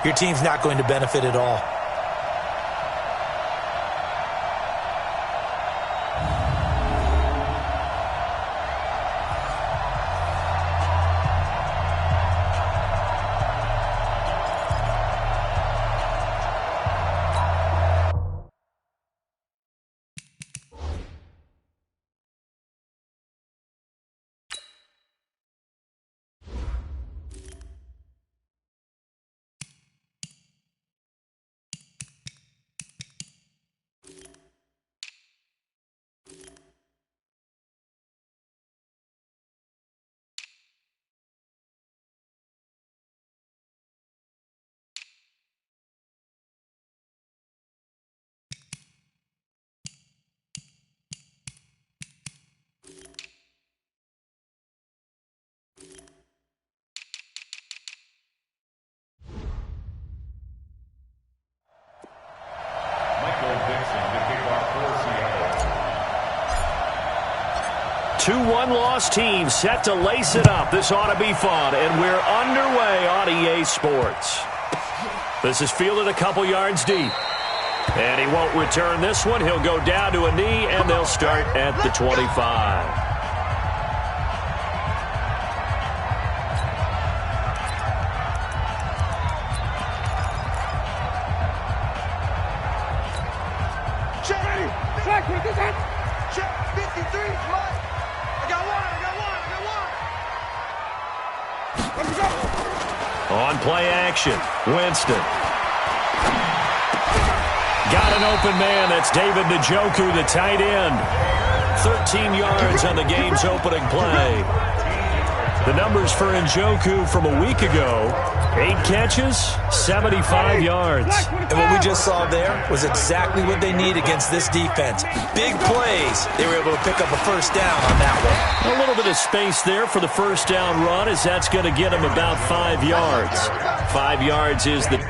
your team's not going to benefit at all. Two one-loss teams set to lace it up. This ought to be fun, and we're underway on EA Sports. This is fielded a couple yards deep. And he won't return this one. He'll go down to a knee, and they'll start at the 25. On play action, Winston. Got an open man. That's David Njoku, the tight end. 13 yards on the game's opening play. The numbers for Njoku from a week ago: 8 catches, 75 yards. And what we just saw there was exactly what they need against this defense. Big plays. They were able to pick up a first down on that one. A little bit of space there for the first down run, as that's going to get him about 5 yards. 5 yards is the...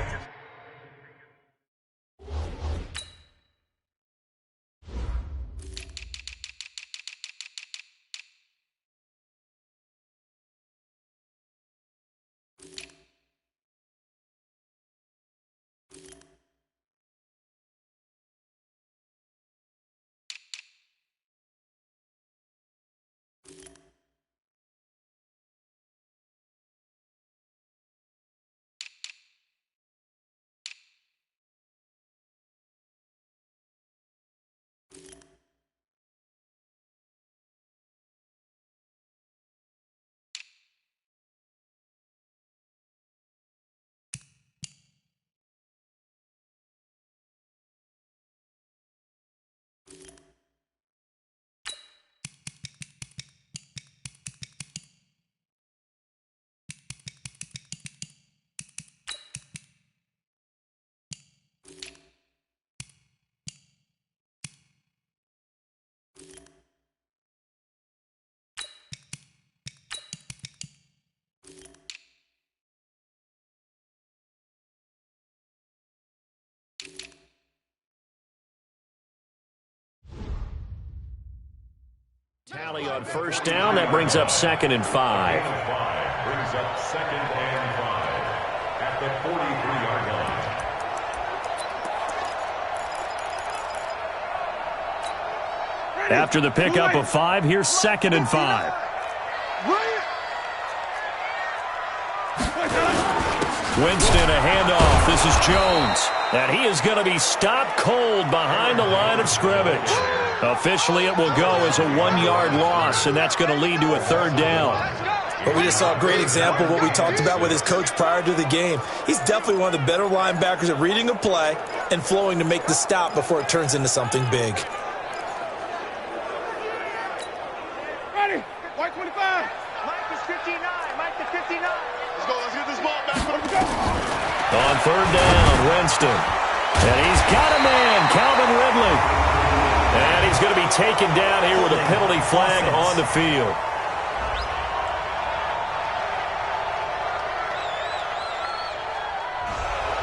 Tally on first down. That brings up 2nd and 5. Brings up 2nd and 5 at the 43-yard line. After the pickup of 5, here's 2nd and 5. Winston, a handoff. This is Jones. And he is going to be stopped cold behind the line of scrimmage. Officially, it will go as a 1-yard loss, and that's going to lead to a 3rd down. But we just saw a great example of what we talked about with his coach prior to the game. He's definitely one of the better linebackers at reading a play and flowing to make the stop before it turns into something big. Ready? White 25. Mike is 59. Mike is 59. Let's go. Let's get this ball back. On 3rd down, Winston. And he's got a man, Calvin Ridley. And he's going to be taken down here with a penalty flag on the field.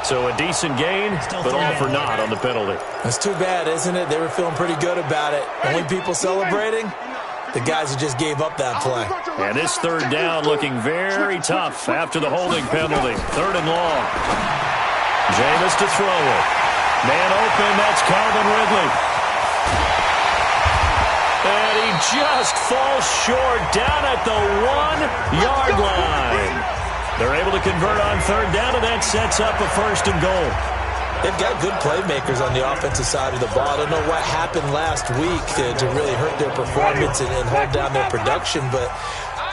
So a decent gain, but all for naught on the penalty. That's too bad, isn't it? They were feeling pretty good about it. Only people celebrating? The guys who just gave up that play. And this 3rd down looking very tough after the holding penalty. 3rd and long. Jameis to throw it. Man open, that's Calvin Ridley. And he just falls short down at the 1-yard line. They're able to convert on third down, and that sets up a first and goal. They've got good playmakers on the offensive side of the ball. I don't know what happened last week to really hurt their performance and hold down their production, but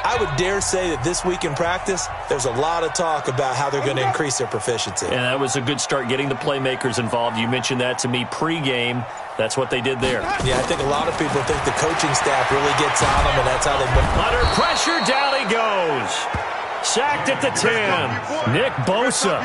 I would dare say that this week in practice, there's a lot of talk about how they're going to increase their proficiency. And that was a good start, getting the playmakers involved. You mentioned that to me pregame. That's what they did there. Yeah, I think a lot of people think the coaching staff really gets on them, and that's how they... Under pressure, down he goes. Sacked at the 10. Nick Bosa.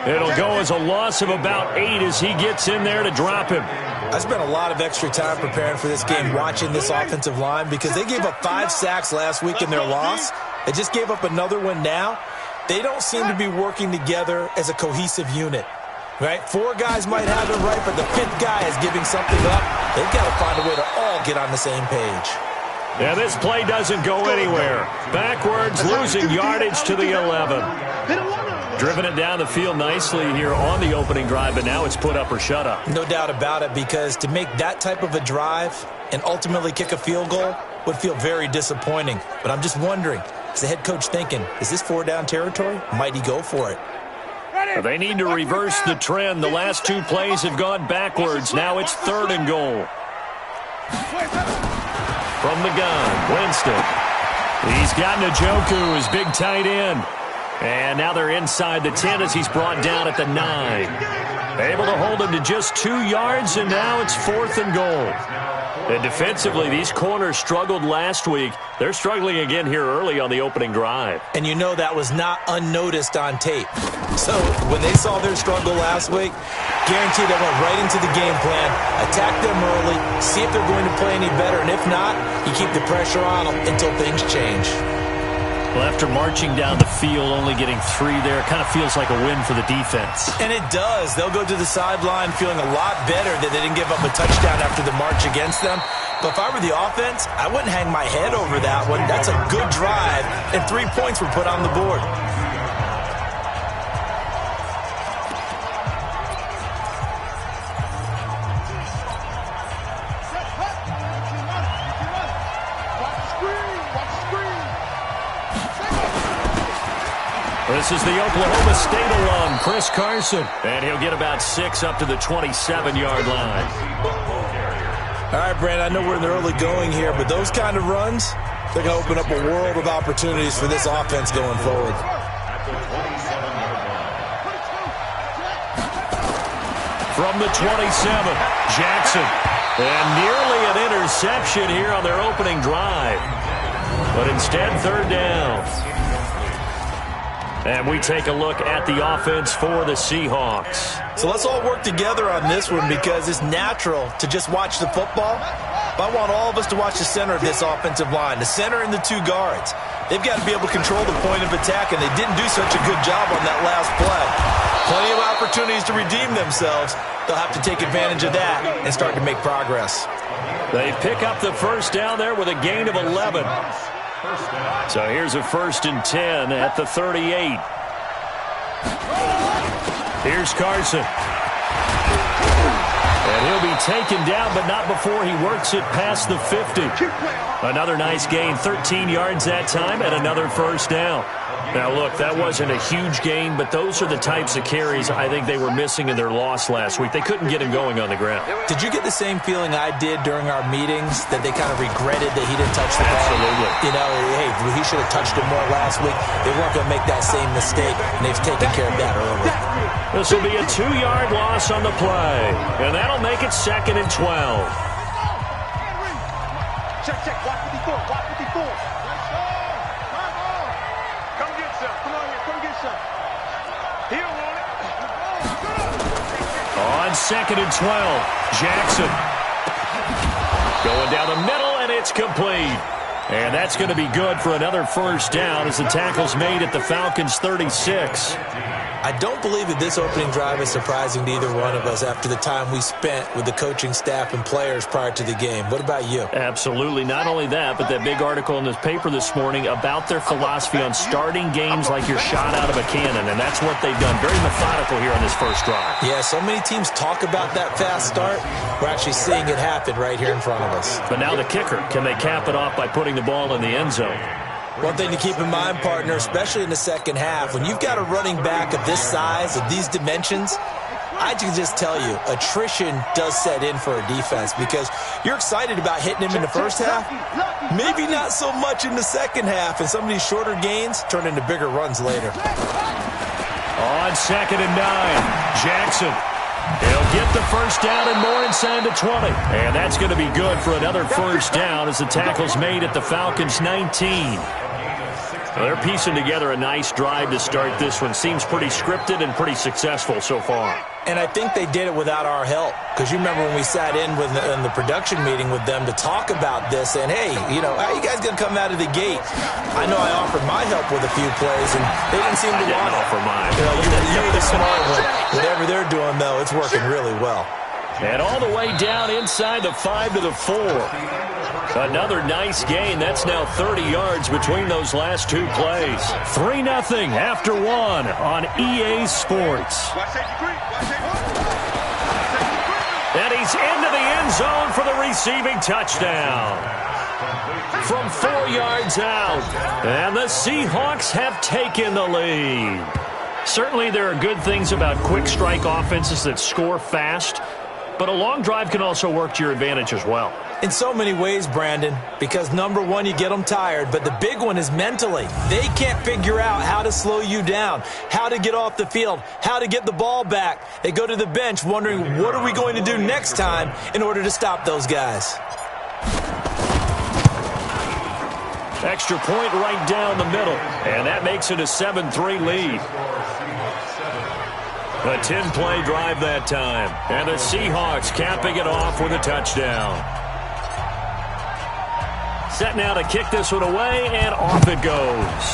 It'll go as a loss of about 8 as he gets in there to drop him. I spent a lot of extra time preparing for this game watching this offensive line because they gave up 5 sacks last week in their loss. They just gave up another one now. They don't seem to be working together as a cohesive unit, right? 4 guys might have it right, but the 5th guy is giving something up. They've got to find a way to all get on the same page. Yeah, this play doesn't go anywhere. Backwards, losing yardage to the 11. Driven it down the field nicely here on the opening drive, but now it's put up or shut up. No doubt about it, because to make that type of a drive and ultimately kick a field goal would feel very disappointing. But I'm just wondering, is the head coach thinking, is this 4-down territory? Might he go for it? They need to reverse the trend. The last 2 plays have gone backwards. Now it's 3rd and goal. From the gun, Winston. He's got Njoku, his big tight end. And now they're inside the 10 as he's brought down at the 9. Able to hold him to just 2 yards, and now it's 4th and goal. And defensively, these corners struggled last week. They're struggling again here early on the opening drive. And you know that was not unnoticed on tape. So when they saw their struggle last week, guaranteed they went right into the game plan, attack them early, see if they're going to play any better, and if not, you keep the pressure on them until things change. Well, after marching down the field, only getting 3 there, it kind of feels like a win for the defense. And it does. They'll go to the sideline feeling a lot better that they didn't give up a touchdown after the march against them. But if I were the offense, I wouldn't hang my head over that one. That's a good drive, and 3 points were put on the board. This is the Oklahoma State alum, Chris Carson. And he'll get about 6 up to the 27-yard line. All right, Brandon, I know we're in the early going here, but those kind of runs, they're going to open up a world of opportunities for this offense going forward. From the 27, Jackson. And nearly an interception here on their opening drive. But instead, 3rd down. And we take a look at the offense for the Seahawks. So let's all work together on this one because it's natural to just watch the football. But I want all of us to watch the center of this offensive line, the center and the 2 guards. They've got to be able to control the point of attack, and they didn't do such a good job on that last play. Plenty of opportunities to redeem themselves. They'll have to take advantage of that and start to make progress. They pick up the first down there with a gain of 11. So here's a 1st and 10 at the 38. Here's Carson. And he'll be taken down, but not before he works it past the 50. Another nice gain, 13 yards that time, and another 1st down. Now, look, that wasn't a huge gain, but those are the types of carries I think they were missing in their loss last week. They couldn't get him going on the ground. Did you get the same feeling I did during our meetings, that they kind of regretted that he didn't touch the ball? Absolutely. You know, hey, he should have touched it more last week. They weren't going to make that same mistake, and they've taken care of that early. This will be a 2-yard loss on the play, and that'll make it 2nd and 12. Check, watch 54, watch 54. Come get some. Come on here, come get some. He don't want it. On 2nd and 12, Jackson. Going down the middle, and it's complete. And that's going to be good for another 1st down as the tackle's made at the Falcons' 36. I don't believe that this opening drive is surprising to either one of us after the time we spent with the coaching staff and players prior to the game. What about you? Absolutely. Not only that, but that big article in this paper this morning about their philosophy on starting games like you're shot out of a cannon, and that's what they've done. Very methodical here on this first drive. Yeah, so many teams talk about that fast start. We're actually seeing it happen right here in front of us. But now the kicker. Can they cap it off by putting the ball in the end zone? One thing to keep in mind, partner, especially in the second half, when you've got a running back of this size, of these dimensions, I can just tell you, attrition does set in for a defense because you're excited about hitting him in the first half, maybe not so much in the second half, and some of these shorter gains turn into bigger runs later. On 2nd and 9, Jackson. He'll get the first down and more inside the 20. And that's going to be good for another first down as the tackle's made at the Falcons' 19. Well, they're piecing together a nice drive to start this one. Seems pretty scripted and pretty successful so far. And I think they did it without our help. Because you remember when we sat in the production meeting with them to talk about this, and hey, you know, how are you guys going to come out of the gate? I know I offered my help with a few plays, and they didn't seem to want it. Offer mine. You know, you're the smart one. Whatever they're doing, though, it's working really well. And all the way down inside the 5 to the 4. Another nice gain. That's now 30 yards between those last two plays. 3-0 after 1 on EA Sports. And he's into the end zone for the receiving touchdown. From 4 yards out. And the Seahawks have taken the lead. Certainly there are good things about quick strike offenses that score fast. But a long drive can also work to your advantage as well. In so many ways, Brandon, because number one, you get them tired, but the big one is mentally. They can't figure out how to slow you down, how to get off the field, how to get the ball back. They go to the bench wondering, what are we going to do next time in order to stop those guys? Extra point right down the middle, and that makes it a 7-3 lead. A 10-play drive that time. And the Seahawks capping it off with a touchdown. Set now to kick this one away, and off it goes.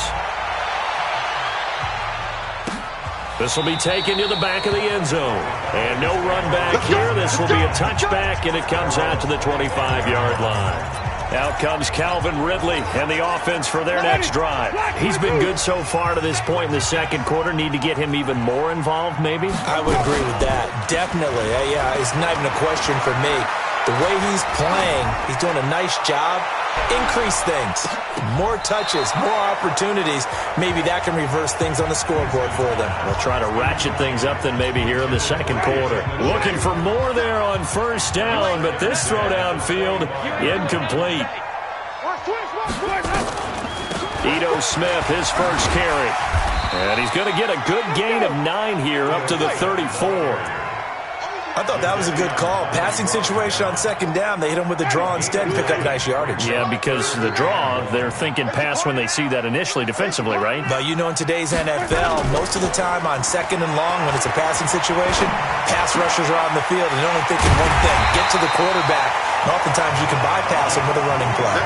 This will be taken to the back of the end zone. And no run back here. This will be a touchback, and it comes out to the 25-yard line. Out comes Calvin Ridley and the offense for their next drive. He's been good so far to this point in the second quarter. Need to get him even more involved, maybe? I would agree with that. Definitely. Yeah, it's not even a question for me. The way he's playing, he's doing a nice job. Increase things. More touches, more opportunities. Maybe that can reverse things on the scoreboard for them. They'll try to ratchet things up then maybe here in the second quarter. Looking for more there on first down, but this throw downfield incomplete. Ito Smith, his first carry. And he's going to get a good gain of 9 here up to the 34. I thought that was a good call. Passing situation on second down. They hit him with the draw instead and pick up nice yardage. Yeah, because the draw, they're thinking pass when they see that initially defensively, right? But you know, in today's NFL, most of the time on second and long, when it's a passing situation, pass rushers are on the field and they're only thinking one thing, get to the quarterback. And oftentimes you can bypass them with a running play.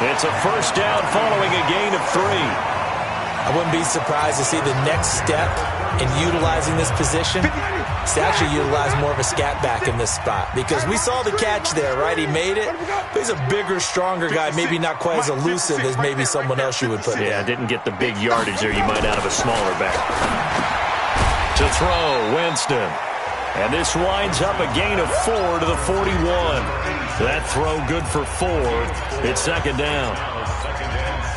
It's a first down following a gain of 3. I wouldn't be surprised to see the next step in utilizing this position is to actually utilize more of a scat back in this spot. Because we saw the catch there, right? He made it. But he's a bigger, stronger guy, maybe not quite as elusive as maybe someone else you would put in. Yeah, didn't get the big yardage there you might out of a smaller back. To throw, Winston. And this winds up a gain of 4 to the 41. That throw good for 4. It's second down.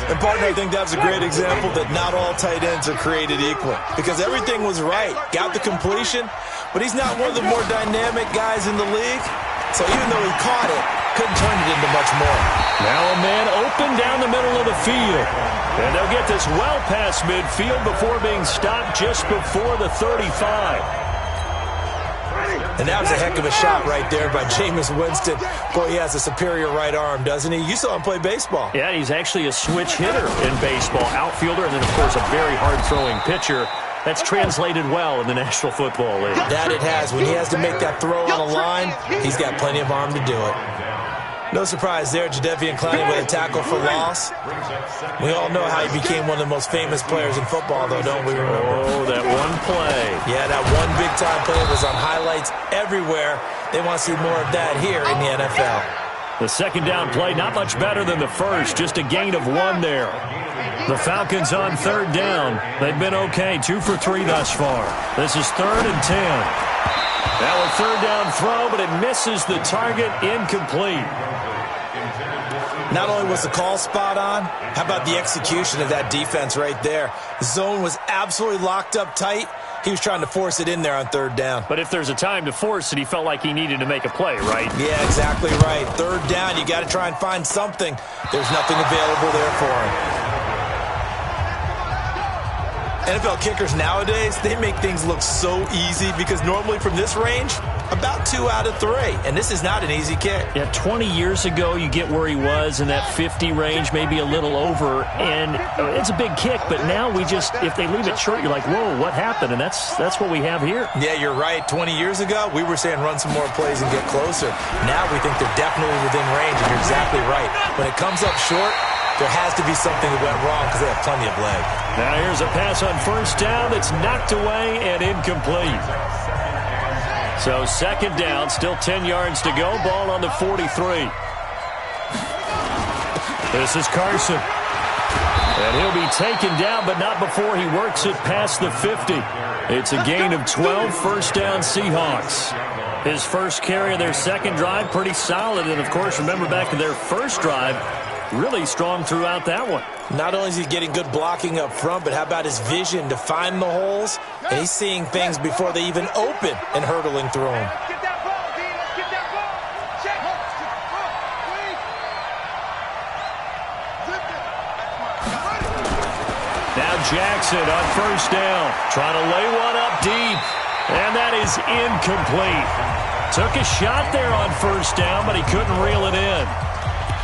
And, partner, I think that's a great example that not all tight ends are created equal. Because everything was right. Got the completion, but he's not one of the more dynamic guys in the league. So even though he caught it, couldn't turn it into much more. Now a man open down the middle of the field. And they'll get this well past midfield before being stopped just before the 35. And that was a heck of a shot right there by Jameis Winston. Boy, he has a superior right arm, doesn't he? You saw him play baseball. Yeah, he's actually a switch hitter in baseball. Outfielder, and then, of course, a very hard-throwing pitcher. That's translated well in the National Football League. That it has. When he has to make that throw on a line, he's got plenty of arm to do it. No surprise there, Jadeveon Clowney with a tackle for loss. We all know how he became one of the most famous players in football, though, don't we remember? Oh, that one play. Yeah, that one big-time play was on highlights everywhere. They want to see more of that here in the NFL. The second down play, not much better than the first, just a gain of 1 there. The Falcons on third down. They've been okay, 2 for 3 thus far. This is 3rd and 10. Now a third down throw, but it misses the target, incomplete. Not only was the call spot on, how about the execution of that defense right there? The zone was absolutely locked up tight. He was trying to force it in there on third down. But if there's a time to force it, he felt like he needed to make a play, right? Yeah, exactly right. Third down, you got to try and find something. There's nothing available there for him. NFL kickers nowadays, they make things look so easy because normally from this range, about 2 out of 3. And this is not an easy kick. Yeah, 20 years ago, you get where he was in that 50 range, maybe a little over. And it's a big kick, but now we just, if they leave it short, you're like, whoa, what happened? And that's what we have here. Yeah, you're right. 20 years ago, we were saying run some more plays and get closer. Now we think they're definitely within range, and you're exactly right. When it comes up short, there has to be something that went wrong because they have plenty of leg. Now here's a pass on first down that's knocked away and incomplete. So second down, still 10 yards to go. Ball on the 43. This is Carson. And he'll be taken down, but not before he works it past the 50. It's a gain of 12, first down Seahawks. His first carry of their second drive, pretty solid. And, of course, remember back to their first drive, really strong throughout that one. Not only is he getting good blocking up front, but how about his vision to find the holes? And he's seeing things before they even open and hurdling through them. Get that ball, D. Let's get that ball. Check. Now Jackson on first down, trying to lay one up deep. And that is incomplete. Took a shot there on first down, but he couldn't reel it in.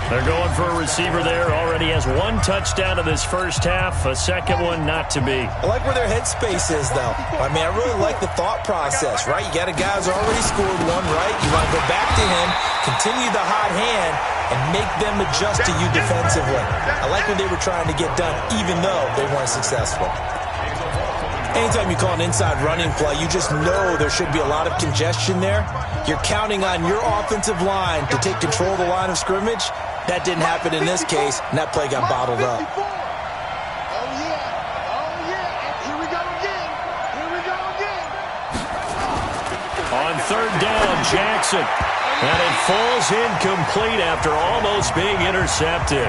They're going for a receiver there. Already has 1 touchdown in this first half. A second one not to be. I like where their headspace is, though. I mean, I really like the thought process, right? You got a guy who's already scored 1, right? You want to go back to him, continue the hot hand, and make them adjust to you defensively. I like what they were trying to get done, even though they weren't successful. Anytime you call an inside running play, you just know there should be a lot of congestion there. You're counting on your offensive line to take control of the line of scrimmage. That didn't happen in this case, and that play got bottled up. Oh, yeah. Here we go again. On third down, Jackson. And it falls incomplete after almost being intercepted.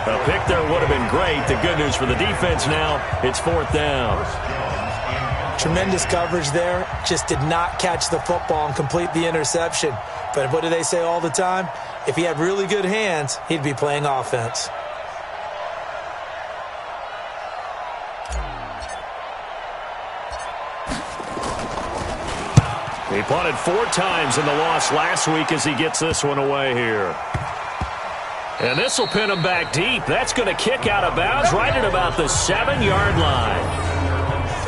A pick there would have been great. The good news for the defense now, it's 4th down. Tremendous coverage there. Just did not catch the football and complete the interception. But what do they say all the time? If he had really good hands, he'd be playing offense. He punted 4 times in the loss last week as he gets this one away here. And this will pin him back deep. That's going to kick out of bounds right at about the 7-yard line.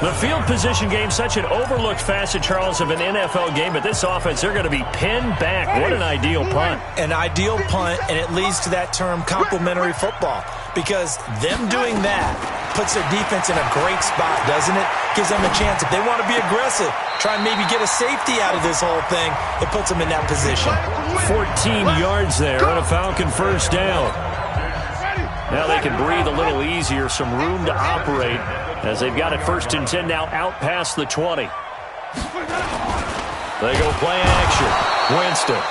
The field position game, such an overlooked facet, Charles, of an NFL game. But this offense, they're going to be pinned back. What an ideal punt. An ideal punt, and it leads to that term complementary football. Because them doing that puts their defense in a great spot, doesn't it? Gives them a chance. If they want to be aggressive, try and maybe get a safety out of this whole thing, it puts them in that position. 14 yards there on a Falcon first down. Now they can breathe a little easier, some room to operate as they've got it 1st and 10 now out past the 20. They go play action. Winston.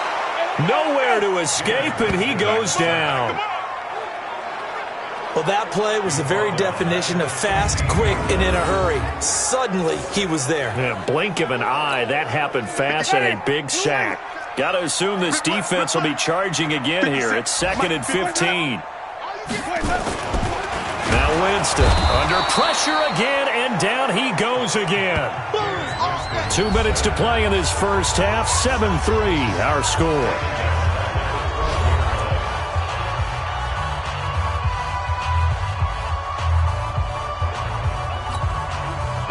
Nowhere to escape, and he goes down. Well, that play was the very definition of fast, quick, and in a hurry. Suddenly, he was there. Yeah, blink of an eye, that happened fast, and a big sack. Got to assume this defense will be charging again here. It's 2nd and 15. Now Winston under pressure again, and down he goes again. 2 minutes to play in this first half. 7-3 our score.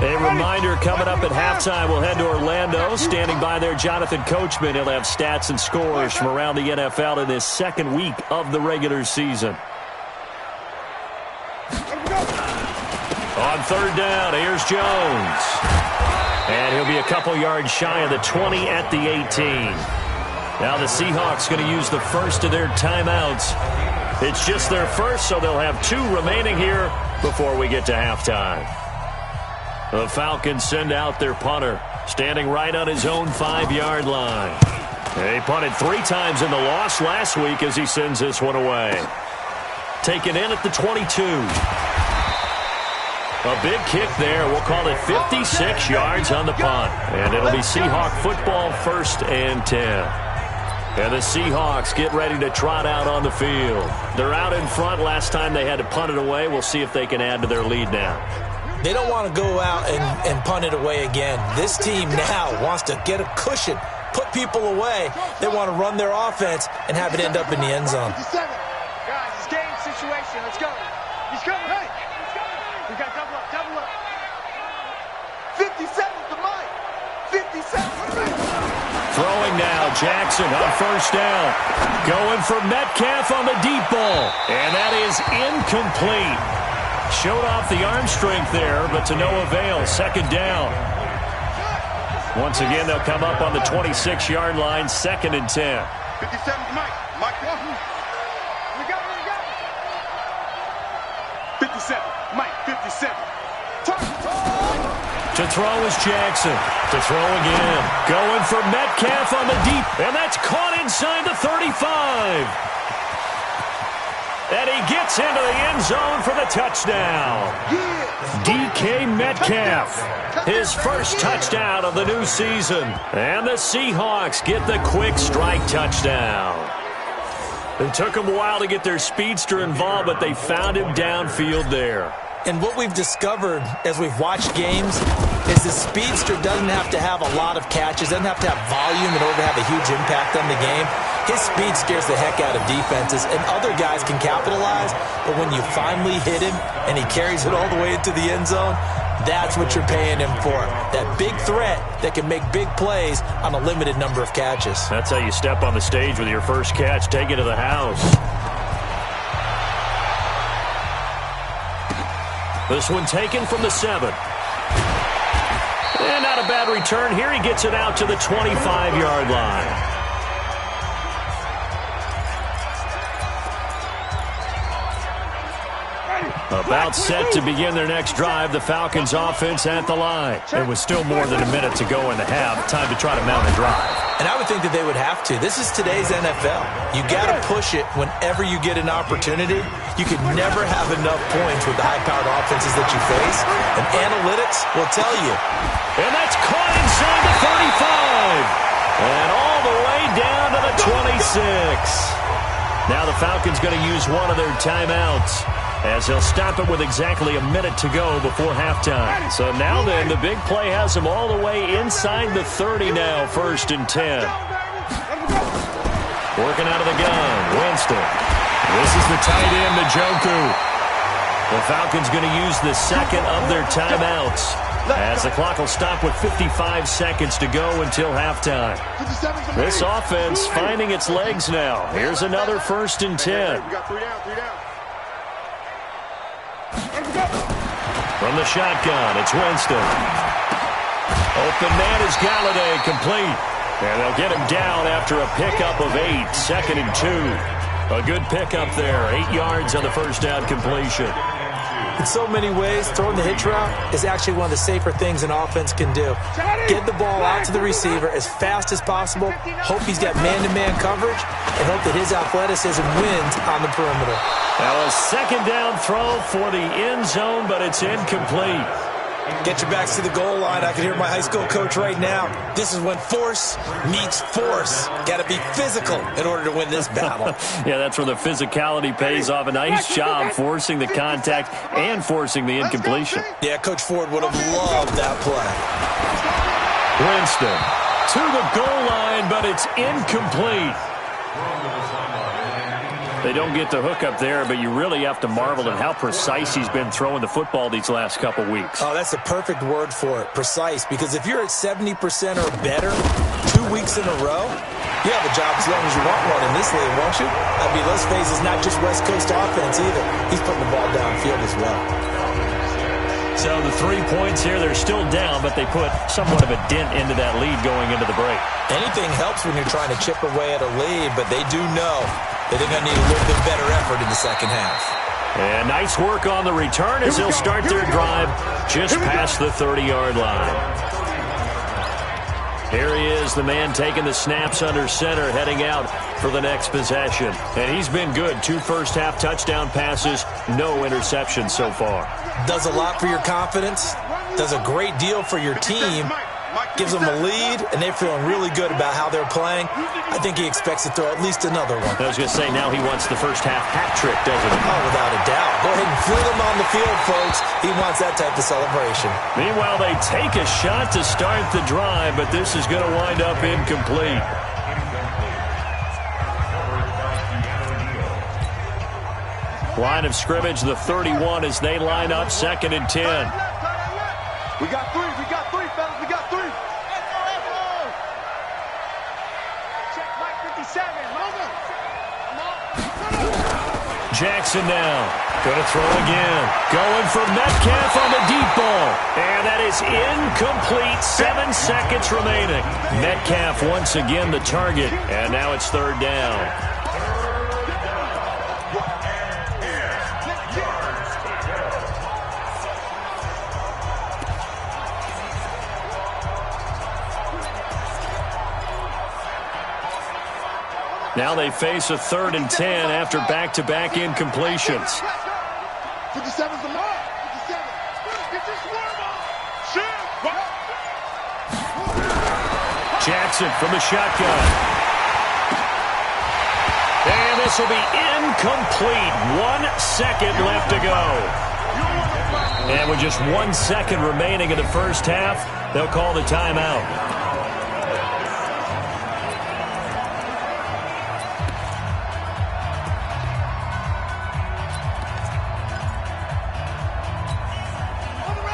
A reminder, coming up at halftime, we'll head to Orlando. Standing by there, Jonathan Coachman. He'll have stats and scores from around the NFL in this second week of the regular season. On third down, here's Jones. And he'll be a couple yards shy of the 20 at the 18. Now the Seahawks going to use the first of their timeouts. It's just their first, so they'll have 2 remaining here before we get to halftime. The Falcons send out their punter, standing right on his own 5-yard line. He punted 3 times in the loss last week as he sends this one away. Taken in at the 22. A big kick there. We'll call it 56 yards on the punt. And it'll be Seahawk football, 1st and 10. And the Seahawks get ready to trot out on the field. They're out in front. Last time they had to punt it away. We'll see if they can add to their lead now. They don't want to go out and punt it away again. This team now wants to get a cushion, put people away. They want to run their offense and have it end up in the end zone. Guys, it's game situation. Let's go. He's coming. Hey. We got double up. 57 to Mike. 57. Throwing now, Jackson on first down. Going for Metcalf on the deep ball. And that is incomplete. Showed off the arm strength there, but to no avail. Second down. Once again, they'll come up on the 26-yard line, 2nd and 10. 57 to Mike. Mike, we got it. 57. Mike, 57. To throw is Jackson. To throw again. Going for Metcalf on the deep. And that's caught inside the 35. And he gets into the end zone for the touchdown. DK Metcalf. His first touchdown of the new season. And the Seahawks get the quick strike touchdown. It took them a while to get their speedster involved, but they found him downfield there. And what we've discovered as we've watched games is the speedster doesn't have to have a lot of catches, doesn't have to have volume in order to have a huge impact on the game. His speed scares the heck out of defenses, and other guys can capitalize, but when you finally hit him and he carries it all the way into the end zone, that's what you're paying him for. That big threat that can make big plays on a limited number of catches. That's how you step on the stage with your first catch. Take it to the house. This one taken from the 7. And not a bad return here. He gets it out to the 25-yard line. About set to begin their next drive. The Falcons offense at the line. It was still more than a minute to go in the half. Time to try to mount a drive. And I would think that they would have to. This is today's NFL. You got to push it whenever you get an opportunity. You could never have enough points with the high-powered offenses that you face. And analytics will tell you. And that's caught inside the 35. And all the way down to the 26. Now the Falcons going to use one of their timeouts, as they'll stop it with exactly a minute to go before halftime. So now then, the big play has them all the way inside the 30 now, 1st and 10. Working out of the gun, Winston. This is the tight end, Njoku. The Falcons going to use the second of their timeouts, as the clock will stop with 55 seconds to go until halftime. This offense finding its legs now. Here's another 1st and 10. From the shotgun, it's Winston. Open man is Galladay, complete. And they'll get him down after a pickup of 8, 2nd and 2. A good pickup there, 8 yards on the first down completion. In so many ways, throwing the hitch route is actually one of the safer things an offense can do. Get the ball out to the receiver as fast as possible, hope he's got man-to-man coverage, and hope that his athleticism wins on the perimeter. Now a second down throw for the end zone, but it's incomplete. Get your backs to the goal line. I can hear my high school coach right now. This is when force meets force. Got to be physical in order to win this battle. Yeah, that's where the physicality pays off. A nice job forcing the contact and forcing the incompletion. Yeah, Coach Ford would have loved that play. Winston to the goal line, but it's incomplete. They don't get the hook up there, but you really have to marvel at how precise he's been throwing the football these last couple weeks. Oh, that's a perfect word for it, precise, because if you're at 70% or better 2 weeks in a row, you have a job as long as you want one in this league, won't you? I mean, let's face it, it's not just West Coast offense either. He's putting the ball downfield as well. So the 3 points here, they're still down, but they put somewhat of a dent into that lead going into the break. Anything helps when you're trying to chip away at a lead, but they do know that they're going to need a little bit better effort in the second half. And nice work on the return as they'll start their drive just past the 30-yard line. Here he is, the man taking the snaps under center, heading out for the next possession. And he's been good. 2 first-half touchdown passes, no interceptions so far. Does a lot for your confidence, does a great deal for your team, gives them a lead, and they're feeling really good about how they're playing. I think he expects to throw at least another one. I was going to say, now he wants the first-half hat trick, doesn't he? Oh, without a doubt. Go ahead and fling him on the field, folks. He wants that type of celebration. Meanwhile, they take a shot to start the drive, but this is going to wind up incomplete. Line of scrimmage, the 31, as they line up 2nd and 10. We got three, fellas, we got 3. Check Mike 57, Jackson now, going to throw again. Going for Metcalf on the deep ball. And that is incomplete, 7 seconds remaining. Metcalf once again the target, and now it's 3rd down. Now they face a 3rd and 10 after back-to-back incompletions. 57's the mark. 57. Get your swerve on. Shoot. Jackson from the shotgun. And this will be incomplete. 1 second left to go. And with just 1 second remaining in the first half, they'll call the timeout.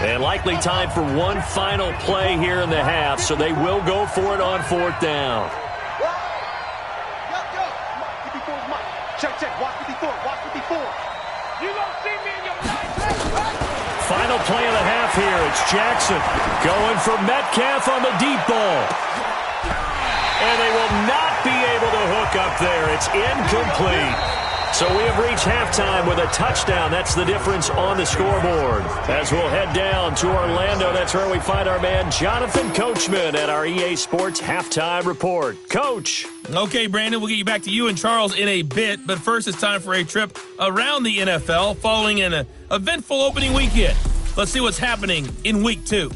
And likely time for one final play here in the half, so they will go for it on 4th down. Check, watch 54, watch 54. You don't see me in your Final play of the half here. It's Jackson going for Metcalf on the deep ball. And they will not be able to hook up there. It's incomplete. So we have reached halftime with a touchdown. That's the difference on the scoreboard. As we'll head down to Orlando, that's where we find our man Jonathan Coachman at our EA Sports Halftime Report. Coach. Okay, Brandon, we'll get you back to you and Charles in a bit. But first, it's time for a trip around the NFL following an eventful opening weekend. Let's see what's happening in Week 2.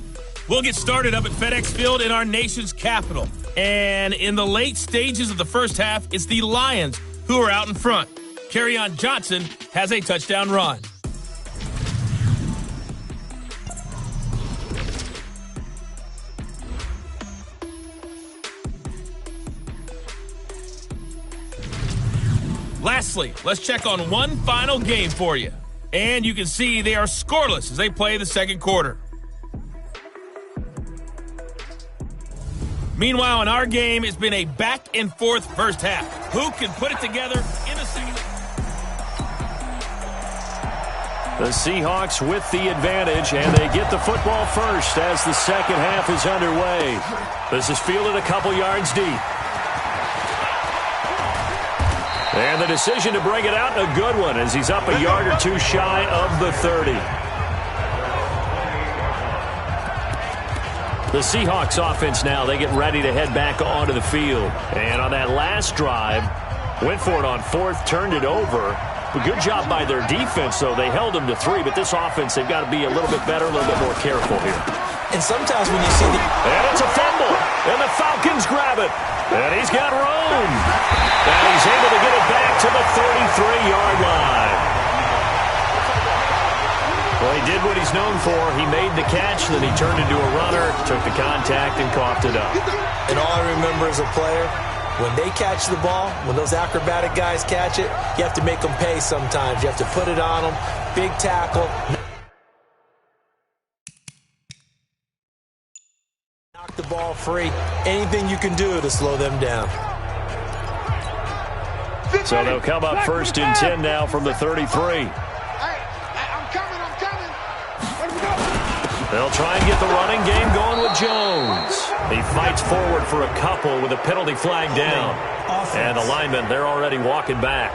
We'll get started up at FedEx Field in our nation's capital. And in the late stages of the first half, it's the Lions who are out in front. Kerryon Johnson has a touchdown run. Lastly, let's check on one final game for you. And you can see they are scoreless as they play the second quarter. Meanwhile, in our game, it's been a back-and-forth first half. Who can put it together in the second? The Seahawks with the advantage, and they get the football first as the second half is underway. This is fielded a couple yards deep. And the decision to bring it out, a good one, as he's up a yard or two shy of the 30. The Seahawks offense now, they get ready to head back onto the field. And on that last drive, went for it on 4th, turned it over. A good job by their defense, though. They held them to 3, but this offense, they've got to be a little bit better, a little bit more careful here. And sometimes when you see the... And it's a fumble, and the Falcons grab it. And he's got room. And he's able to get it back to the 33-yard line. Well, he did what he's known for. He made the catch, then he turned into a runner, took the contact, and coughed it up. And all I remember as a player, When they catch the ball, when those acrobatic guys catch it, you have to make them pay sometimes. You have to put it on them. Big tackle. Knock the ball free. Anything you can do to slow them down. So they'll come up 1st and 10 now from the 33. They'll try and get the running game going with Jones. He fights forward for a couple with a penalty flag down. And the linemen, they're already walking back.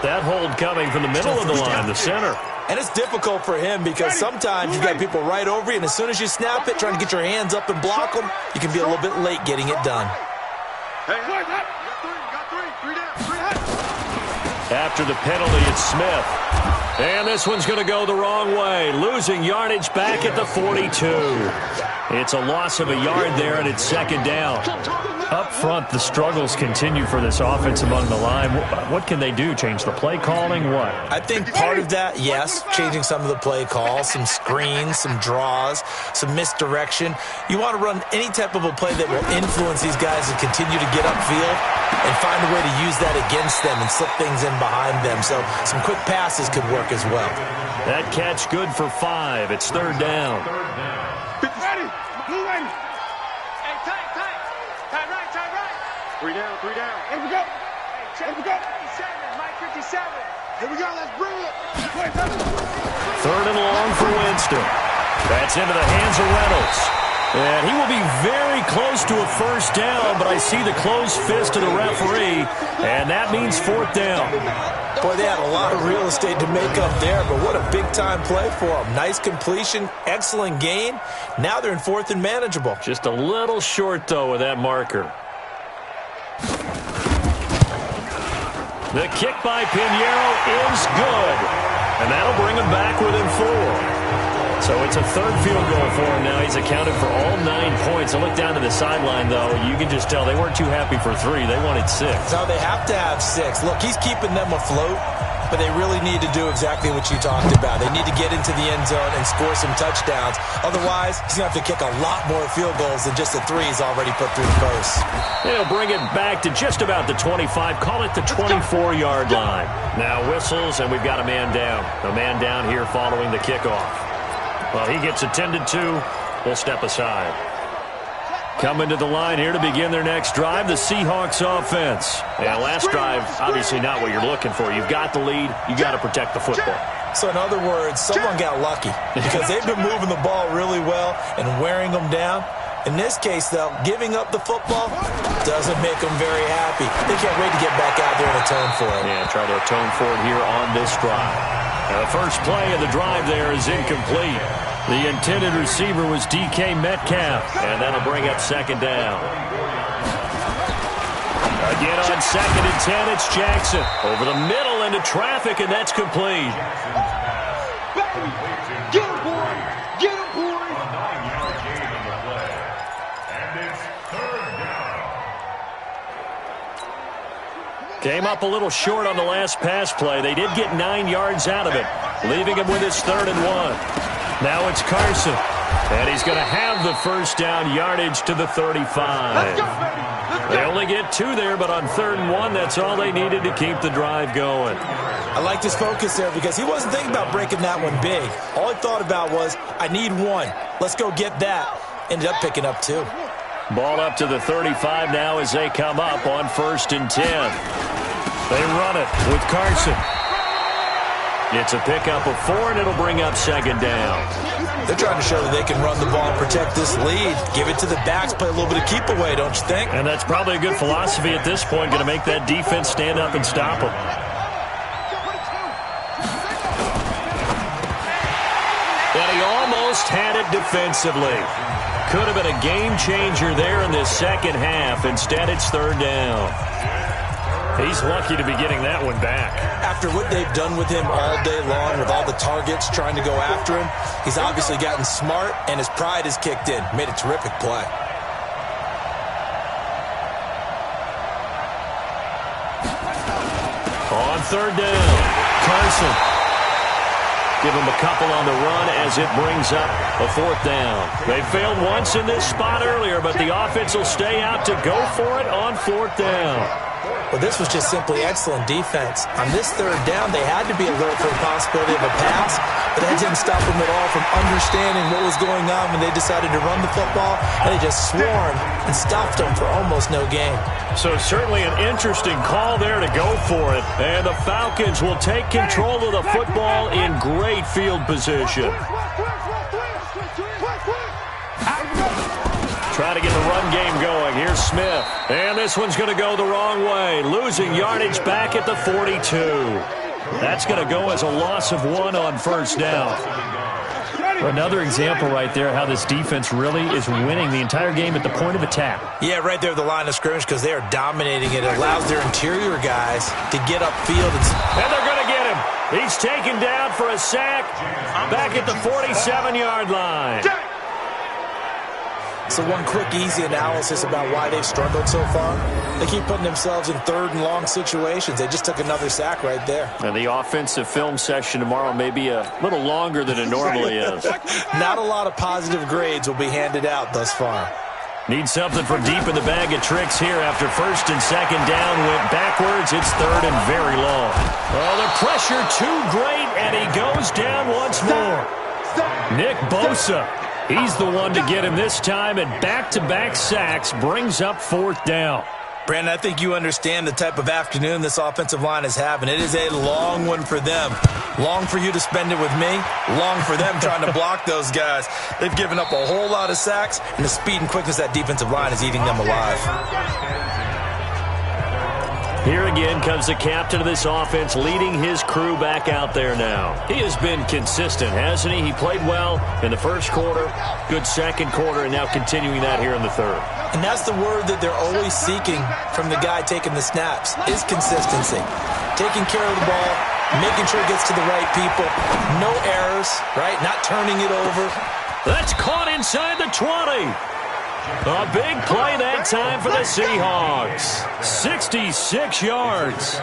That hold coming from the middle of the line, the center. And it's difficult for him because sometimes you've got people right over you, and as soon as you snap it, trying to get your hands up and block them, you can be a little bit late getting it done. After the penalty, it's Smith. And this one's going to go the wrong way, losing yardage back at the 42. It's a loss of a yard there, and it's 2nd down. Up front, the struggles continue for this offense among the line. What can they do? Change the play calling? What? I think part of that, yes, changing some of the play calls, some screens, some draws, some misdirection. You want to run any type of a play that will influence these guys to continue to get upfield and find a way to use that against them and slip things in behind them. So some quick passes could work as well. That catch good for 5. It's 3rd down. Three down. Here we go. Here we go. 57, Mike 57. Here we go. Let's bring it. 3rd and long for Winston. That's into the hands of Reynolds. And he will be very close to a 1st down, but I see the closed fist of the referee, and that means 4th down. Boy, they had a lot of real estate to make up there, but what a big-time play for them. Nice completion, excellent gain. Now they're in 4th and manageable. Just a little short, though, with that marker. The kick by Pinheiro is good, and that'll bring him back within 4. So it's a 3rd field goal for him now. He's accounted for all 9 points. I look down to the sideline, though. You can just tell they weren't too happy for 3. They wanted 6. No, they have to have 6. Look, he's keeping them afloat, but they really need to do exactly what you talked about. They need to get into the end zone and score some touchdowns. Otherwise, he's going to have to kick a lot more field goals than just the 3 he's already put through the post. They'll bring it back to just about the 25. Call it the 24-yard line. Now whistles, and we've got a man down. A man down here following the kickoff. Well, he gets attended to. We'll step aside. Coming to the line here to begin their next drive, the Seahawks offense. Yeah, last drive, obviously not what you're looking for. You've got the lead. You've got to protect the football. So in other words, someone got lucky because they've been moving the ball really well and wearing them down. In this case, though, giving up the football doesn't make them very happy. They can't wait to get back out there and atone for it. Yeah, try to atone for it here on this drive. Now, the first play of the drive there is incomplete. The intended receiver was DK Metcalf, and that'll bring up 2nd down. Again on 2nd and 10, it's Jackson. Over the middle into traffic, and that's complete. Get him, boy. Get him, boy. A 9-yard gain on the play. And it's 3rd down. Came up a little short on the last pass play. They did get 9 yards out of it, leaving him with his 3rd and 1. Now it's Carson, and he's going to have the 1st down yardage to the 35. They only get 2 there, but on 3rd and 1, that's all they needed to keep the drive going. I liked his focus there because he wasn't thinking about breaking that one big. All he thought about was, I need 1. Let's go get that. Ended up picking up 2. Ball up to the 35 now as they come up on 1st and 10. They run it with Carson. It's a pickup of 4, and it'll bring up 2nd down. They're trying to show that they can run the ball and protect this lead. Give it to the backs, play a little bit of keep away, don't you think? And that's probably a good philosophy at this point, going to make that defense stand up and stop them. And he almost had it defensively. Could have been a game changer there in this 2nd half. Instead, it's 3rd down. He's lucky to be getting that one back. After what they've done with him all day long, with all the targets trying to go after him, he's obviously gotten smart, and his pride has kicked in. Made a terrific play. On 3rd down, Carson. Give them a couple on the run as it brings up a 4th down. They failed once in this spot earlier, but the offense will stay out to go for it on 4th down. Well, this was just simply excellent defense. On this 3rd down, they had to be alert for the possibility of a pass, but that didn't stop them at all from understanding what was going on when they decided to run the football, and they just swarmed and stopped them for almost no gain. So certainly an interesting call there to go for it, and the Falcons will take control of the football in great field position. Try to get the run game going. Here's Smith. And this one's going to go the wrong way. Losing yardage back at the 42. That's going to go as a loss of 1 on 1st down. Another example right there how this defense really is winning the entire game at the point of attack. Yeah, right there at the line of scrimmage because they are dominating it. It allows their interior guys to get upfield. And they're going to get him. He's taken down for a sack back at the 47-yard line. So one quick, easy analysis about why they've struggled so far. They keep putting themselves in 3rd and long situations. They just took another sack right there. And the offensive film session tomorrow may be a little longer than it normally is. Not a lot of positive grades will be handed out thus far. Need something from deep in the bag of tricks here after 1st and 2nd down went backwards. It's 3rd and very long. Oh, the pressure too great, and he goes down once more. Nick Bosa. He's the one to get him this time, and back-to-back sacks brings up 4th down. Brandon, I think you understand the type of afternoon this offensive line is having. It is a long one for them. Long for you to spend it with me. Long for them trying to block those guys. They've given up a whole lot of sacks, and the speed and quickness of that defensive line is eating them alive. Here again comes the captain of this offense leading his crew back out there now. He has been consistent, hasn't he? He played well in the 1st quarter, good 2nd quarter, and now continuing that here in the 3rd. And that's the word that they're always seeking from the guy taking the snaps, is consistency. Taking care of the ball, making sure it gets to the right people, no errors, right? Not turning it over. That's caught inside the 20. A big play that time for the Seahawks. 66 yards.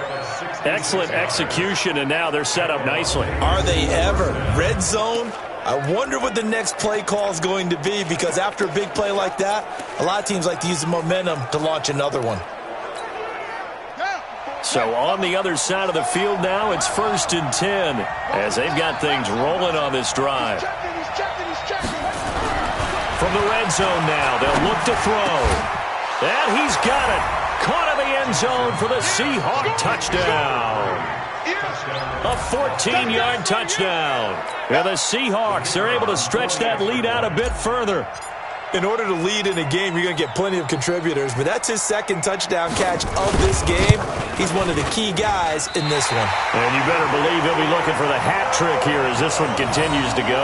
Excellent execution, and now they're set up nicely. Are they ever? Red zone? I wonder what the next play call is going to be, because after a big play like that, a lot of teams like to use the momentum to launch another one. So on the other side of the field now, it's 1st and 10 as they've got things rolling on this drive. From the red zone now, they'll look to throw. And he's got it. Caught in the end zone for the Seahawk touchdown. A 14-yard touchdown. And the Seahawks are able to stretch that lead out a bit further. In order to lead in a game, you're going to get plenty of contributors, but that's his 2nd touchdown catch of this game. He's one of the key guys in this one. And you better believe he'll be looking for the hat trick here as this one continues to go.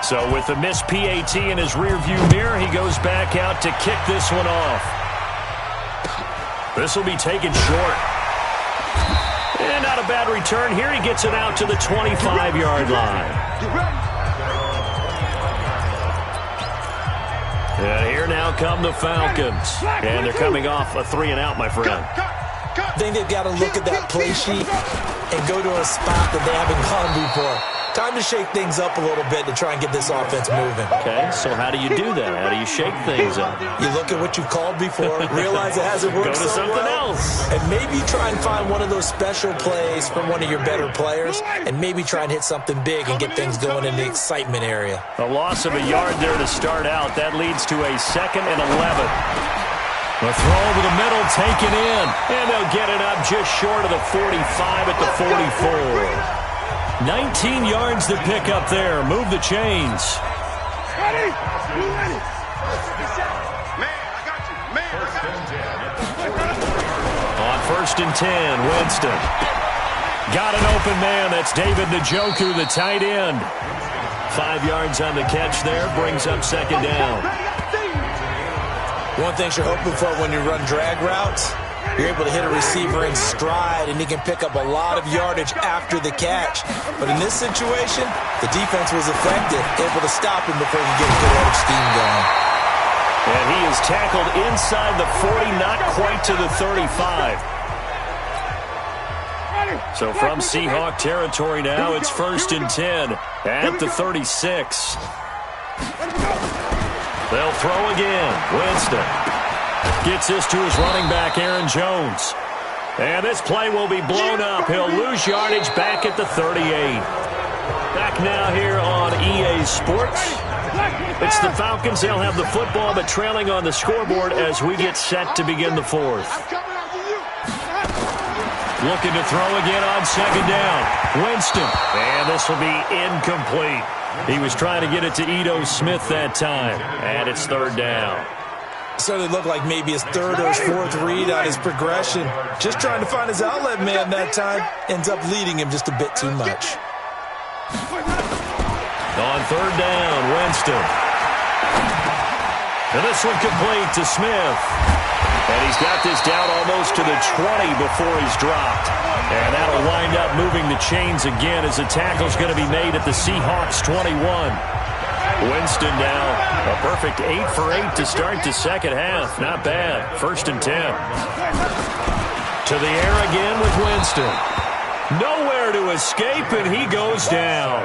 So with the missed PAT in his rearview mirror, he goes back out to kick this one off. This will be taken short. And not a bad return here. He gets it out to the 25-yard line. And here now come the Falcons. And they're coming off a 3-and-out, my friend. I think they've got to look at that play sheet and go to a spot that they haven't gone before. Time to shake things up a little bit to try and get this offense moving. Okay, so how do you do that? How do you shake things up? You look at what you've called before, realize it hasn't worked Go to so something well, else. and maybe try and find one of those special plays from one of your better players, and maybe try and hit something big and get things going in the excitement area. A loss of a yard there to start out. That leads to a 2nd and 11. The throw over the middle taken in, and they'll get it up just short of the 45 at the 44. 19 yards to pick up there. Move the chains. Ready? Ready? Man, I got you. Man, I got you. On 1st and 10, Winston. Got an open man. That's David Njoku, the tight end. 5 yards on the catch there. Brings up 2nd down. One thing you're hoping for when you run drag routes, You're able to hit a receiver in stride, and he can pick up a lot of yardage after the catch. But in this situation, the defense was effective, able to stop him before he could get a good head of steam going. And he is tackled inside the 40, not quite to the 35. So from Seahawk territory now, it's 1st and 10 at the 36. They'll throw again. Winston gets this to his running back, Aaron Jones. And this play will be blown up. He'll lose yardage back at the 38. Back now here on EA Sports. It's the Falcons. They'll have the football, but trailing on the scoreboard as we get set to begin the 4th. Looking to throw again on 2nd down. Winston. And this will be incomplete. He was trying to get it to Ito Smith that time. And it's 3rd down. Certainly looked like maybe his 3rd or his 4th read on his progression. Just trying to find his outlet man that time. Ends up leading him just a bit too much. On 3rd down, Winston. And this one complete to Smith. And he's got this down almost to the 20 before he's dropped. And that'll wind up moving the chains again as the tackle's going to be made at the Seahawks 21. Winston now a perfect 8 for 8 to start the second half. Not bad. 1st and 10. To the air again with Winston. Nowhere to escape, and he goes down.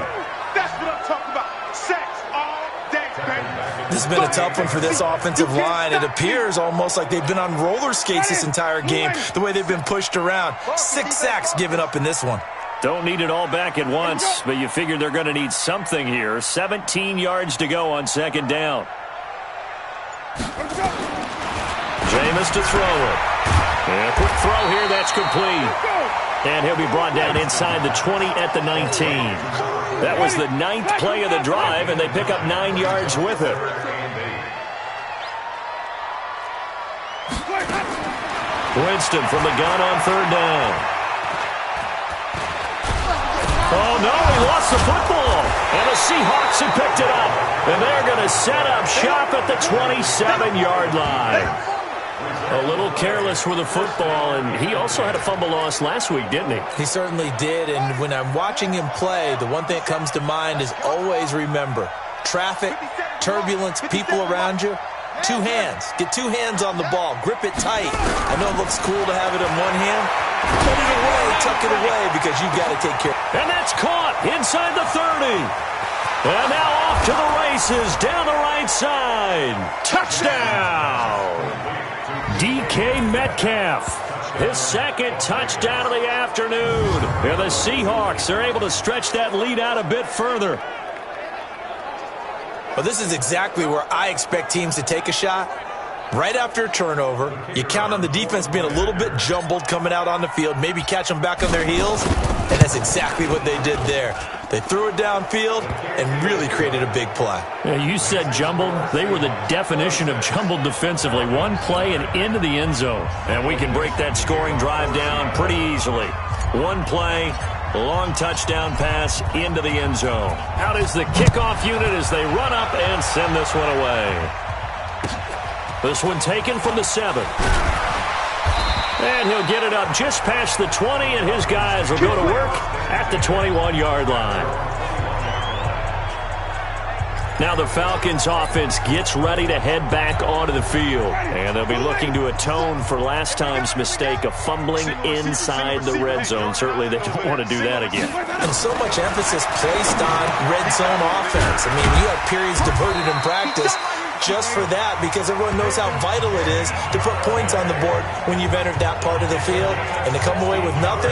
That's what I'm talking about. Sacks all day, baby. This has been a tough one for this offensive line. It appears almost like they've been on roller skates this entire game, the way they've been pushed around. 6 sacks given up in this one. Don't need it all back at once, but you figure they're going to need something here. 17 yards to go on 2nd down. Jameis to throw it. And a quick throw here, that's complete. And he'll be brought down inside the 20 at the 19. That was the 9th play of the drive, and they pick up 9 yards with it. Winston from the gun on 3rd down. Oh, no, he lost the football. And the Seahawks have picked it up. And they're going to set up shop at the 27-yard line. A little careless with the football, and he also had a fumble loss last week, didn't he? He certainly did, and when I'm watching him play, the one thing that comes to mind is always remember, traffic, turbulence, people around you, 2 hands. Get 2 hands on the ball. Grip it tight. I know it looks cool to have it in one hand. Put it away, tuck it away, because you've got to take care. And that's caught inside the 30. And now off to the races down the right side. Touchdown! DK Metcalf, his 2nd touchdown of the afternoon. And the Seahawks are able to stretch that lead out a bit further. Well, this is exactly where I expect teams to take a shot. Right after a turnover, you count on the defense being a little bit jumbled coming out on the field, maybe catch them back on their heels, and that's exactly what they did there. They threw it downfield and really created a big play. Yeah, you said jumbled. They were the definition of jumbled defensively. One play and into the end zone. And we can break that scoring drive down pretty easily. One play, long touchdown pass into the end zone. Out is the kickoff unit as they run up and send this one away. This one taken from the 7. And he'll get it up just past the 20, and his guys will go to work at the 21-yard line. Now the Falcons offense gets ready to head back onto the field. And they'll be looking to atone for last time's mistake of fumbling inside the red zone. Certainly they don't want to do that again. And so much emphasis placed on red zone offense. I mean, you have periods devoted in practice just for that, because everyone knows how vital it is to put points on the board when you've entered that part of the field. And to come away with nothing,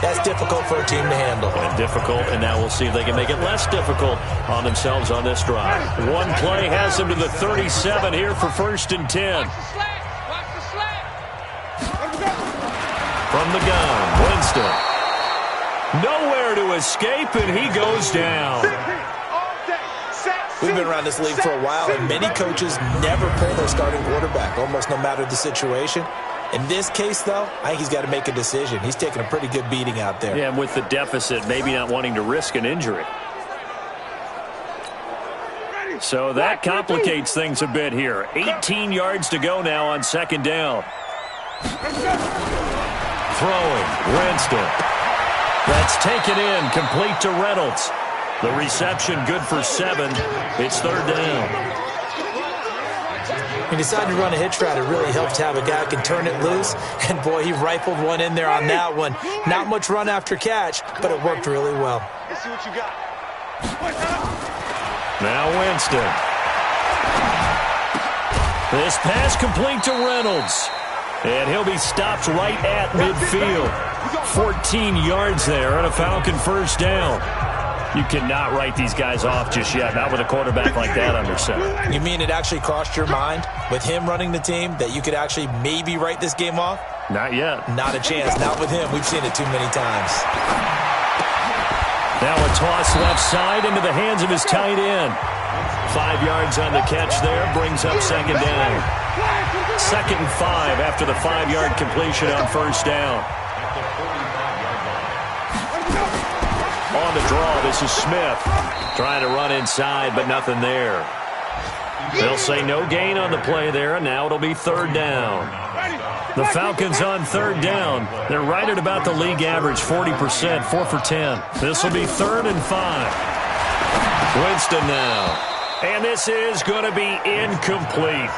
that's difficult for a team to handle. And difficult, and now we'll see if they can make it less difficult on themselves on this drive. One play has them to the 37 here for 1st and 10. From the gun, Winston. Nowhere to escape, and he goes down. We've been around this league for a while, and many coaches never pull their starting quarterback, almost no matter the situation. In this case, though, I think he's got to make a decision. He's taking a pretty good beating out there. Yeah, and with the deficit, maybe not wanting to risk an injury. So that complicates things a bit here. 18 yards to go now on 2nd down. Throwing, Winston. That's taken in, complete to Reynolds. The reception good for 7. It's third down. He decided to run a hitch route. It really helped to have a guy who can turn it loose. And, boy, he rifled one in there on that one. Not much run after catch, but it worked really well. Let's see what you got. Now Winston. This pass complete to Reynolds. And he'll be stopped right at midfield. 14 yards there and a Falcon first down. You cannot write these guys off just yet, not with a quarterback like that under center. You mean it actually crossed your mind with him running the team that you could actually maybe write this game off? Not yet. Not a chance. Not with him. We've seen it too many times. Now a toss left side into the hands of his tight end. 5 yards on the catch there, brings up second down. 2nd and 5 after the 5-yard completion on first down. On the draw, this is Smith. Trying to run inside, but nothing there. They'll say no gain on the play there, and now it'll be third down. The Falcons on third down. They're right at about the league average, 40%, 4 for 10. This will be 3rd and 5. Winston now. And this is going to be incomplete.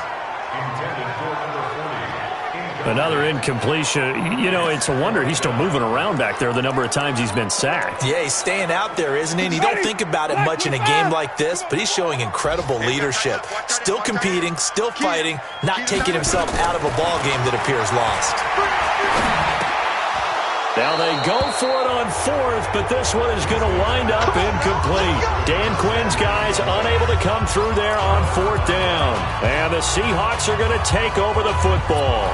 Another incompletion. You know, it's a wonder he's still moving around back there the number of times he's been sacked. Yeah, he's staying out there, isn't he? And you don't think about it much in a game like this, but he's showing incredible leadership. Still competing, still fighting, not taking himself out of a ball game that appears lost. Now they go for it on 4th, but this one is going to wind up incomplete. Dan Quinn's guys unable to come through there on 4th down. And the Seahawks are going to take over the football.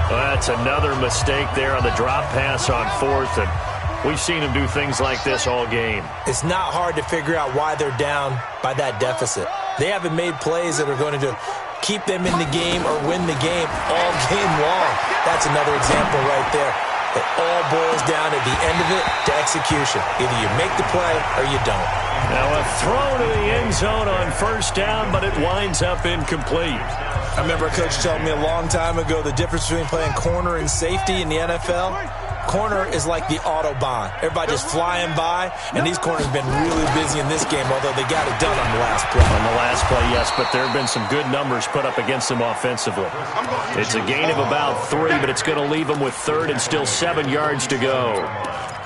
That's another mistake there on the drop pass on 4th, and we've seen him do things like this all game. It's not hard to figure out why they're down by that deficit. They haven't made plays that are going to keep them in the game or win the game all game long. That's another example right there. It all boils down at the end of it to execution. Either you make the play or you don't. Now a throw to the end zone on first down, but it winds up incomplete. I remember a coach telling me a long time ago the difference between playing corner and safety in the NFL. Corner is like the Autobahn. Everybody just flying by, and these corners have been really busy in this game, although they got it done on the last play. On the last play, yes, but there have been some good numbers put up against them offensively. It's a gain of about 3, but it's going to leave them with 3rd and still 7 yards to go.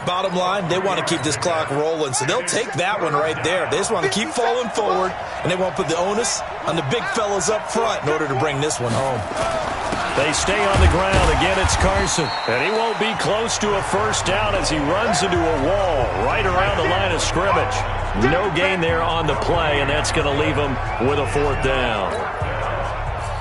Bottom line, they want to keep this clock rolling, so they'll take that one right there. They just want to keep falling forward, and they won't put the onus on the big fellas up front in order to bring this one home. They stay on the ground. Again, it's Carson. And he won't be close to a first down as he runs into a wall right around the line of scrimmage. No gain there on the play, and that's going to leave him with a 4th down.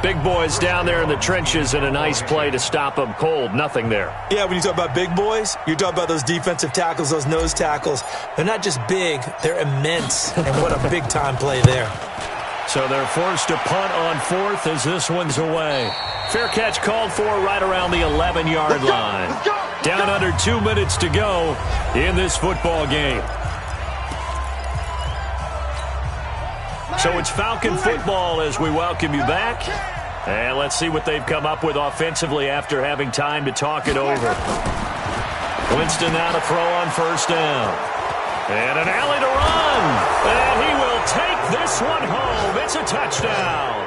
Big boys down there in the trenches, and a nice play to stop them cold. Nothing there. Yeah, when you talk about big boys, you're talking about those defensive tackles, those nose tackles. They're not just big, they're immense. And what a big-time play there. So they're forced to punt on 4th as this one's away. Fair catch called for right around the 11-yard line. Down under 2 minutes to go in this football game. So it's Falcon football as we welcome you back. And let's see what they've come up with offensively after having time to talk it over. Winston now to throw on first down. And an alley to run. And he will take this one home. It's a touchdown.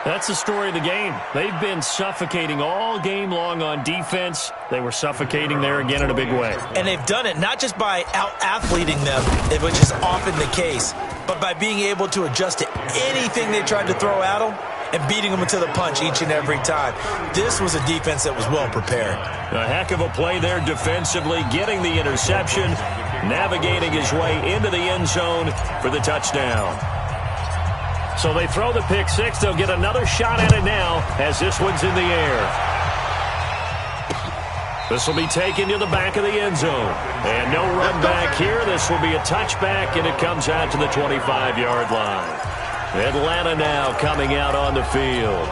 That's the story of the game. They've been suffocating all game long on defense. They were suffocating there again in a big way. And they've done it not just by out-athleting them, which is often the case, but by being able to adjust to anything they tried to throw at them and beating them to the punch each and every time. This was a defense that was well prepared. A heck of a play there defensively, getting the interception, navigating his way into the end zone for the touchdown. So they throw the pick six. They'll get another shot at it now as this one's in the air. This will be taken to the back of the end zone. And no run back here. This will be a touchback, and it comes out to the 25-yard line. Atlanta now coming out on the field.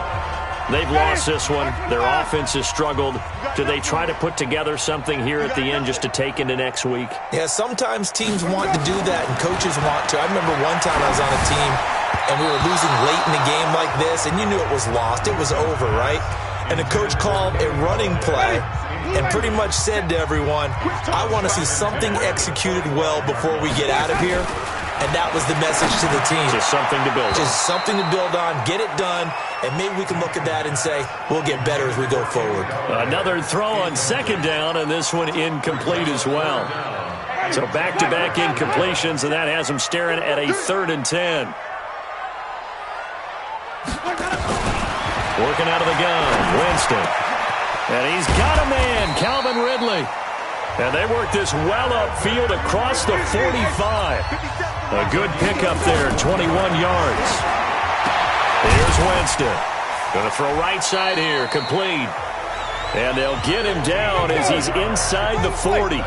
They've lost this one. Their offense has struggled. Do they try to put together something here at the end just to take into next week? Yeah, sometimes teams want to do that and coaches want to. I remember one time I was on a team and we were losing late in the game like this, and you knew it was lost. It was over, right? And the coach called a running play and pretty much said to everyone, I want to see something executed well before we get out of here. And that was the message to the team. Just something to build on. Just something to build on, get it done, and maybe we can look at that and say, we'll get better as we go forward. Another throw on second down, and this one incomplete as well. So back-to-back incompletions, and that has them staring at a 3rd and 10. Working out of the gun, Winston. And he's got a man, Calvin Ridley. And they work this well upfield across the 45. A good pickup there, 21 yards. Here's Winston. Going to throw right side here, complete. And they'll get him down as he's inside the 40.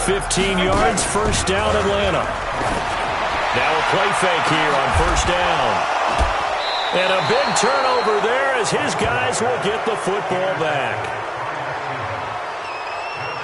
15 yards, first down, Atlanta. Now a play fake here on first down. And a big turnover there as his guys will get the football back.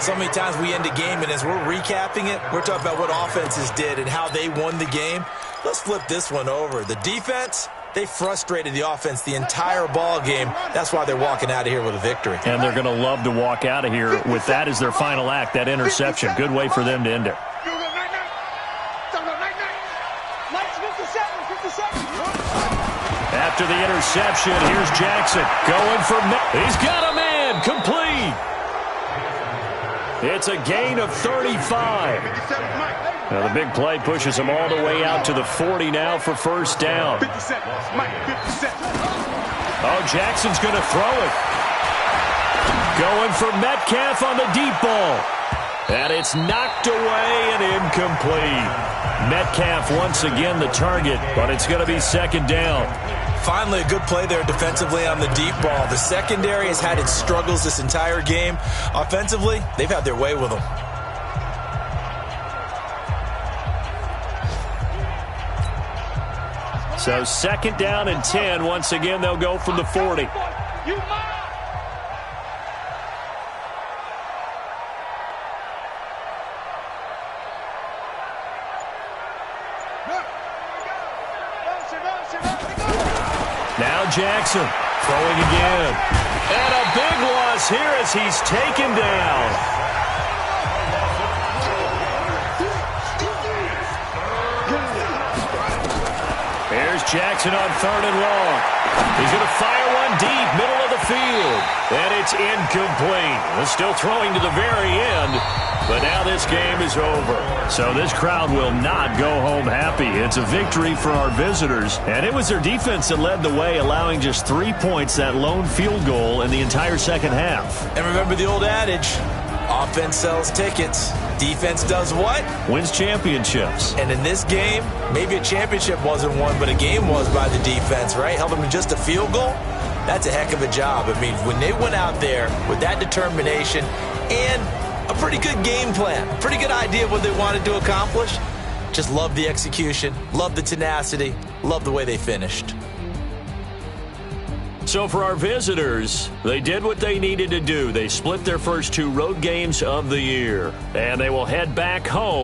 So many times we end a game, and as we're recapping it, we're talking about what offenses did and how they won the game. Let's flip this one over. The defense, they frustrated the offense the entire ball game. That's why they're walking out of here with a victory. And they're going to love to walk out of here with that as their final act, that interception. Good way for them to end it. After the interception, here's Jackson going for he's got a man, complete. It's a gain of 35. Now the big play pushes him all the way out to the 40 now for first down. Oh, Jackson's going to throw it. Going for Metcalf on the deep ball. And it's knocked away and incomplete. Metcalf once again the target, but it's going to be second down. Finally, a good play there defensively on the deep ball. The secondary has had its struggles this entire game. Offensively, they've had their way with them. So second down and 10. Once again, they'll go from the 40. Now Jackson throwing again. And a big loss here as he's taken down. Here's Jackson on 3rd and long. He's going to fire one deep, middle of the field. And it's incomplete. We're still throwing to the very end. But now this game is over. So this crowd will not go home happy. It's a victory for our visitors. And it was their defense that led the way, allowing just 3 points, that lone field goal in the entire second half. And remember the old adage, offense sells tickets. Defense does what? Wins championships. And in this game, maybe a championship wasn't won, but a game was by the defense, right? Held them to just a field goal. That's a heck of a job. I mean, when they went out there with that determination and a pretty good game plan, pretty good idea of what they wanted to accomplish, just love the execution, love the tenacity, love the way they finished. So for our visitors, they did what they needed to do. They split their first 2 road games of the year, and they will head back home.